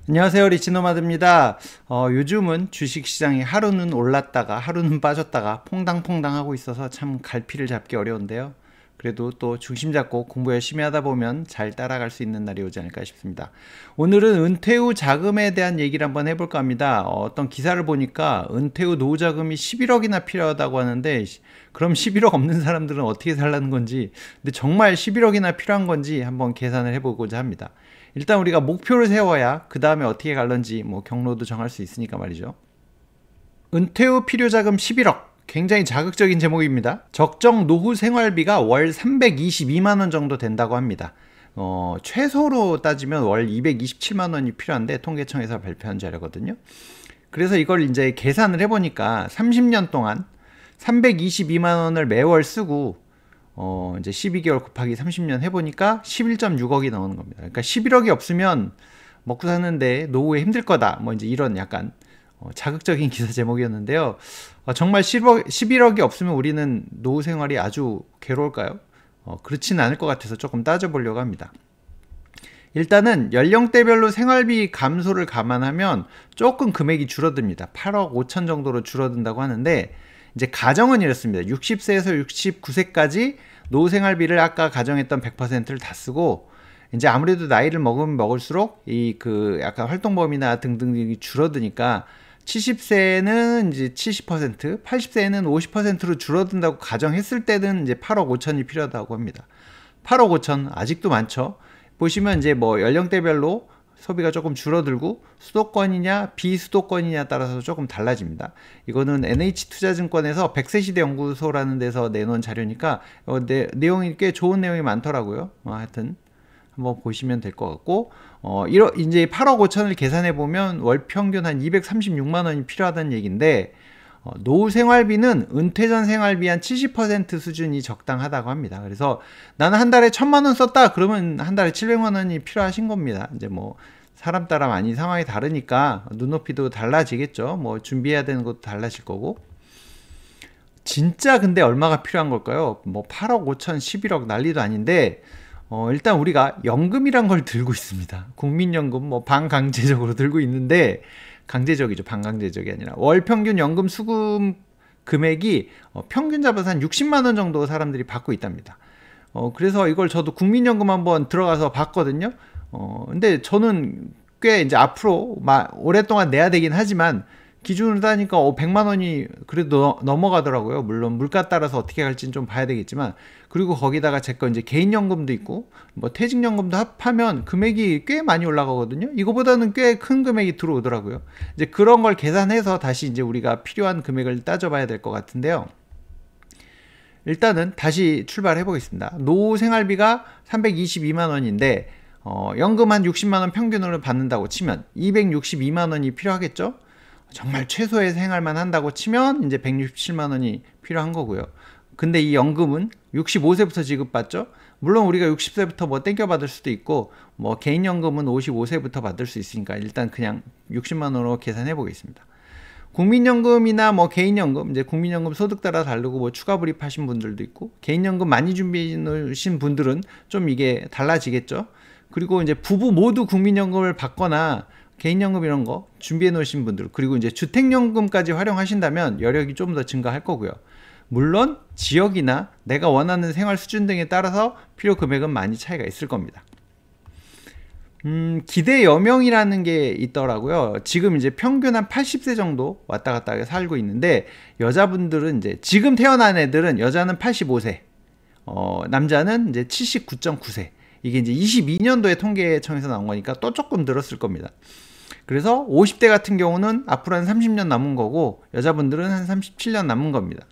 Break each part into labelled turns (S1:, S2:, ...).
S1: 안녕하세요, 리치노마드입니다. 요즘은 주식시장이 하루는 올랐다가 하루는 빠졌다가 퐁당퐁당 하고 있어서 참 갈피를 잡기 어려운데요. 그래도 또 중심 잡고 공부 열심히 하다 보면 잘 따라갈 수 있는 날이 오지 않을까 싶습니다. 오늘은 은퇴 후 자금에 대한 얘기를 한번 해볼까 합니다. 어떤 기사를 보니까 은퇴 후 노후 자금이 11억이나 필요하다고 하는데, 그럼 11억 없는 사람들은 어떻게 살라는 건지, 근데 정말 11억이나 필요한 건지 한번 계산을 해보고자 합니다. 일단 우리가 목표를 세워야 그 다음에 어떻게 갈런지 경로도 정할 수 있으니까 말이죠. 은퇴 후 필요자금 11억. 굉장히 자극적인 제목입니다. 적정 노후 생활비가 월 322만원 정도 된다고 합니다. 최소로 따지면 월 227만원이 필요한데 통계청에서 발표한 자료거든요. 그래서 이걸 이제 계산을 해보니까 30년 동안 322만원을 매월 쓰고 이제 12개월 곱하기 30년 해보니까 11.6억이 나오는 겁니다. 그러니까 11억이 없으면 먹고 사는데 노후에 힘들 거다. 이제 이런 약간 자극적인 기사 제목이었는데요. 정말 11억이 없으면 우리는 노후 생활이 아주 괴로울까요? 그렇지는 않을 것 같아서 조금 따져보려고 합니다. 일단은 연령대별로 생활비 감소를 감안하면 조금 금액이 줄어듭니다. 8억 5천 정도로 줄어든다고 하는데, 이제 가정은 이렇습니다. 60세에서 69세까지 노후 생활비를 아까 가정했던 100%를 다 쓰고, 이제 아무래도 나이를 먹으면 먹을수록 약간 활동범위나 등등이 줄어드니까 70세는 이제 70%, 80세는 50%로 줄어든다고 가정했을 때는 이제 8억 5천이 필요하다고 합니다. 8억 5천 아직도 많죠. 보시면 이제 연령대별로 소비가 조금 줄어들고 수도권이냐 비수도권이냐 따라서 조금 달라집니다. 이거는 NH투자증권에서 100세 시대 연구소라는 데서 내놓은 자료니까 내용이 꽤 좋은 내용이 많더라고요. 하여튼 한번 보시면 될 것 같고, 이제 8억 5천을 계산해 보면 월 평균 한 236만 원이 필요하다는 얘기인데, 노후 생활비는 은퇴 전 생활비 한 70% 수준이 적당하다고 합니다. 그래서 나는 한 달에 1,000만 원 썼다 그러면 한 달에 700만 원이 필요하신 겁니다. 이제 사람 따라 많이 상황이 다르니까 눈높이도 달라지겠죠. 준비해야 되는 것도 달라질 거고. 진짜 근데 얼마가 필요한 걸까요? 8억 5천 11억 난리도 아닌데, 일단 우리가 연금이란 걸 들고 있습니다. 국민연금 반강제적으로 들고 있는데, 강제적이죠. 반강제적이 아니라 월 평균 연금 수급 금액이 평균 잡아서 한 60만 원 정도 사람들이 받고 있답니다. 그래서 이걸 저도 국민연금 한번 들어가서 봤거든요. 근데 저는 꽤 이제 앞으로 오랫동안 내야 되긴 하지만 기준으로 따니까 100만 원이 그래도 넘어가더라고요. 물론 물가 따라서 어떻게 갈지는 좀 봐야 되겠지만, 그리고 거기다가 제 거 이제 개인연금도 있고 퇴직연금도 합하면 금액이 꽤 많이 올라가거든요. 이거보다는 꽤 큰 금액이 들어오더라고요. 이제 그런 걸 계산해서 다시 이제 우리가 필요한 금액을 따져봐야 될 것 같은데요. 일단은 다시 출발해 보겠습니다. 노후 생활비가 322만 원인데 연금 한 60만 원 평균으로 받는다고 치면 262만 원이 필요하겠죠? 정말 최소의 생활만 한다고 치면 이제 167만 원이 필요한 거고요. 근데 이 연금은 65세부터 지급받죠. 물론 우리가 60세부터 땡겨 받을 수도 있고 개인연금은 55세부터 받을 수 있으니까 일단 그냥 60만 원으로 계산해 보겠습니다. 국민연금이나 개인연금, 이제 국민연금 소득 따라 다르고 추가 불입하신 분들도 있고, 개인연금 많이 준비해 놓으신 분들은 좀 이게 달라지겠죠. 그리고 이제 부부 모두 국민연금을 받거나 개인연금 이런 거 준비해 놓으신 분들, 그리고 이제 주택연금까지 활용하신다면 여력이 좀 더 증가할 거고요. 물론 지역이나 내가 원하는 생활 수준 등에 따라서 필요 금액은 많이 차이가 있을 겁니다. 기대 여명이라는 게 있더라고요. 지금 이제 평균 한 80세 정도 왔다 갔다 살고 있는데, 여자분들은 이제 지금 태어난 애들은 여자는 85세, 남자는 이제 79.9세. 이게 이제 22년도에 통계청에서 나온 거니까 또 조금 늘었을 겁니다. 그래서 50대 같은 경우는 앞으로 한 30년 남은 거고, 여자분들은 한 37년 남은 겁니다.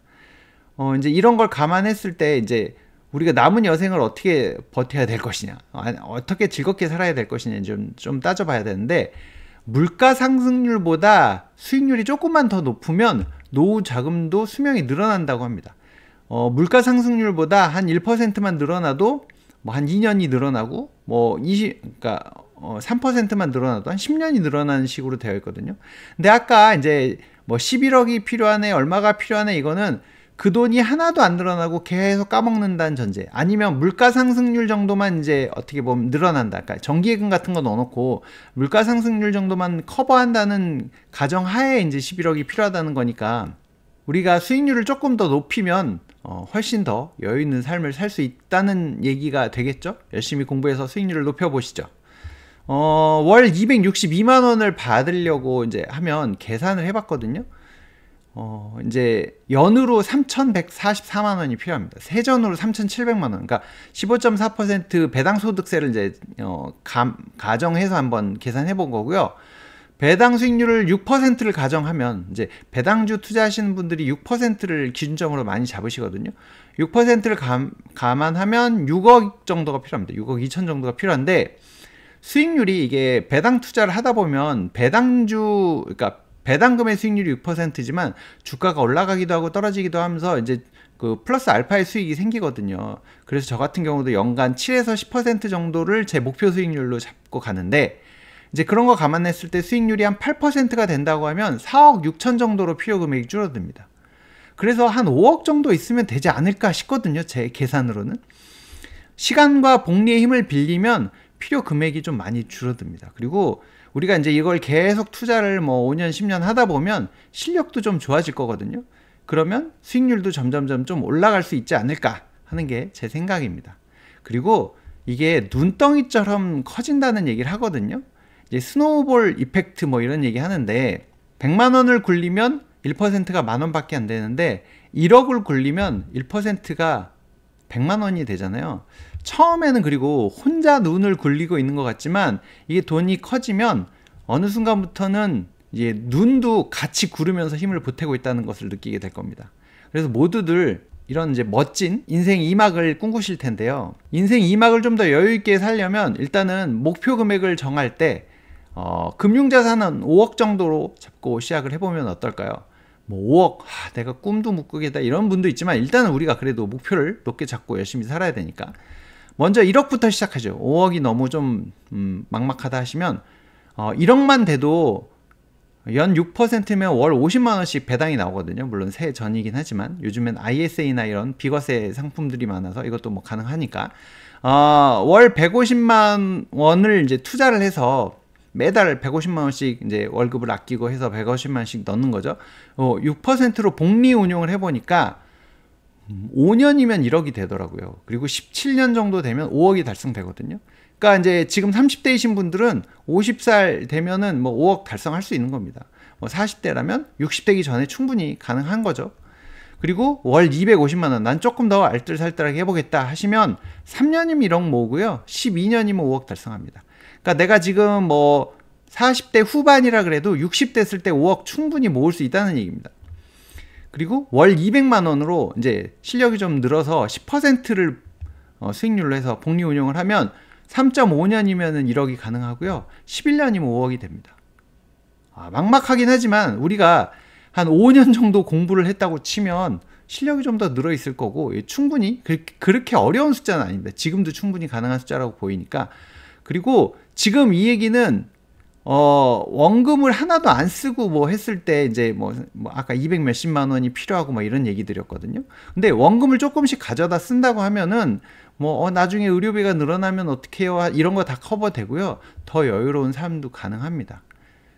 S1: 이제 이런 걸 감안했을 때 이제 우리가 남은 여생을 어떻게 버텨야 될 것이냐, 어떻게 즐겁게 살아야 될 것이냐 좀 따져봐야 되는데, 물가 상승률보다 수익률이 조금만 더 높으면 노후 자금도 수명이 늘어난다고 합니다. 물가 상승률보다 한 1%만 늘어나도 한 2년이 늘어나고 그러니까 3%만 늘어나도 한 10년이 늘어나는 식으로 되어 있거든요. 근데 아까 이제 11억이 필요하네, 얼마가 필요하네, 이거는 그 돈이 하나도 안 늘어나고 계속 까먹는다는 전제, 아니면 물가 상승률 정도만 이제 어떻게 보면 늘어난다, 그러니까 정기예금 같은 거 넣어놓고 물가 상승률 정도만 커버한다는 가정하에 이제 11억이 필요하다는 거니까, 우리가 수익률을 조금 더 높이면 훨씬 더 여유 있는 삶을 살 수 있다는 얘기가 되겠죠. 열심히 공부해서 수익률을 높여보시죠. 월 262만 원을 받으려고 이제 하면 계산을 해봤거든요. 이제 연으로 3,144만 원이 필요합니다. 세전으로 3,700만 원. 그러니까 15.4% 배당 소득세를 이제 가정해서 한번 계산해 본 거고요. 배당 수익률을 6%를 가정하면, 이제 배당주 투자하시는 분들이 6%를 기준점으로 많이 잡으시거든요. 6%를 감안하면 6억 정도가 필요합니다. 6억 2천 정도가 필요한데, 수익률이 이게 배당 투자를 하다 보면 그러니까 배당금의 수익률이 6%지만 주가가 올라가기도 하고 떨어지기도 하면서 이제 그 플러스 알파의 수익이 생기거든요. 그래서 저 같은 경우도 연간 7에서 10% 정도를 제 목표 수익률로 잡고 가는데, 이제 그런 거 감안했을 때 수익률이 한 8%가 된다고 하면 4억 6천 정도로 필요 금액이 줄어듭니다. 그래서 한 5억 정도 있으면 되지 않을까 싶거든요. 제 계산으로는. 시간과 복리의 힘을 빌리면 필요 금액이 좀 많이 줄어듭니다. 그리고 우리가 이제 이걸 계속 투자를 뭐 5년, 10년 하다 보면 실력도 좀 좋아질 거거든요. 그러면 수익률도 점점점 좀 올라갈 수 있지 않을까 하는 게 제 생각입니다. 그리고 이게 눈덩이처럼 커진다는 얘기를 하거든요. 이제 스노우볼 이펙트 뭐 이런 얘기 하는데, 100만 원을 굴리면 1%가 만 원밖에 안 되는데 1억을 굴리면 1%가 100만 원이 되잖아요. 처음에는 그리고 혼자 눈을 굴리고 있는 것 같지만, 이게 돈이 커지면 어느 순간부터는 이제 눈도 같이 구르면서 힘을 보태고 있다는 것을 느끼게 될 겁니다. 그래서 모두들 이런 이제 멋진 인생 2막을 꿈꾸실 텐데요. 인생 2막을 좀 더 여유 있게 살려면 일단은 목표 금액을 정할 때 금융자산은 5억 정도로 잡고 시작을 해보면 어떨까요? 뭐 5억, 내가 꿈도 못 꾸겠다 이런 분도 있지만, 일단은 우리가 그래도 목표를 높게 잡고 열심히 살아야 되니까 먼저 1억부터 시작하죠. 5억이 너무 좀 막막하다 하시면 1억만 돼도 연 6%면 월 50만 원씩 배당이 나오거든요. 물론 세 전이긴 하지만 요즘엔 ISA나 이런 비과세 상품들이 많아서 이것도 뭐 가능하니까 월 150만 원을 이제 투자를 해서 매달 150만 원씩 이제 월급을 아끼고 해서 150만 원씩 넣는 거죠. 6%로 복리 운용을 해보니까 5년이면 1억이 되더라고요. 그리고 17년 정도 되면 5억이 달성되거든요. 그러니까 이제 지금 30대이신 분들은 50살 되면은 뭐 5억 달성할 수 있는 겁니다. 뭐 40대라면 60대기 전에 충분히 가능한 거죠. 그리고 월 250만 원, 난 조금 더 알뜰살뜰하게 해보겠다 하시면 3년이면 1억 모으고요. 12년이면 5억 달성합니다. 그러니까 내가 지금 뭐 40대 후반이라 그래도 60대 쓸 때 5억 충분히 모을 수 있다는 얘기입니다. 그리고 월 200만 원으로 이제 실력이 좀 늘어서 10%를 수익률로 해서 복리 운용을 하면 3.5년이면 1억이 가능하고요. 11년이면 5억이 됩니다. 막막하긴 하지만 우리가 한 5년 정도 공부를 했다고 치면 실력이 좀 더 늘어 있을 거고, 충분히 그렇게 어려운 숫자는 아닙니다. 지금도 충분히 가능한 숫자라고 보이니까. 그리고 지금 이 얘기는 원금을 하나도 안 쓰고 뭐 했을 때 이제 뭐 아까 200 몇십만 원이 필요하고 뭐 이런 얘기 드렸거든요. 근데 원금을 조금씩 가져다 쓴다고 하면은 뭐 나중에 의료비가 늘어나면 어떻게 해요? 이런 거 다 커버되고요. 더 여유로운 삶도 가능합니다.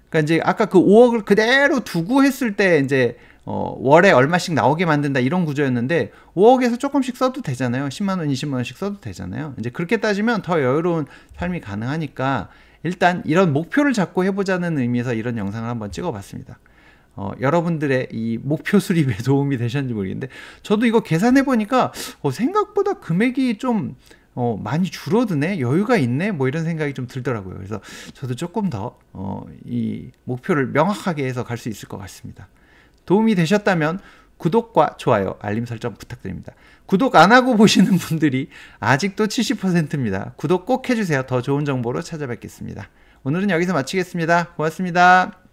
S1: 그러니까 이제 아까 그 5억을 그대로 두고 했을 때 이제 월에 얼마씩 나오게 만든다 이런 구조였는데, 5억에서 조금씩 써도 되잖아요. 10만 원, 20만 원씩 써도 되잖아요. 이제 그렇게 따지면 더 여유로운 삶이 가능하니까 일단 이런 목표를 잡고 해보자는 의미에서 이런 영상을 한번 찍어봤습니다. 여러분들의 이 목표 수립에 도움이 되셨는지 모르겠는데, 저도 이거 계산해 보니까 생각보다 금액이 좀 많이 줄어드네, 여유가 있네, 뭐 이런 생각이 좀 들더라고요. 그래서 저도 조금 더 이 목표를 명확하게 해서 갈 수 있을 것 같습니다. 도움이 되셨다면 구독과 좋아요, 알림 설정 부탁드립니다. 구독 안 하고 보시는 분들이 아직도 70%입니다. 구독 꼭 해주세요. 더 좋은 정보로 찾아뵙겠습니다. 오늘은 여기서 마치겠습니다. 고맙습니다.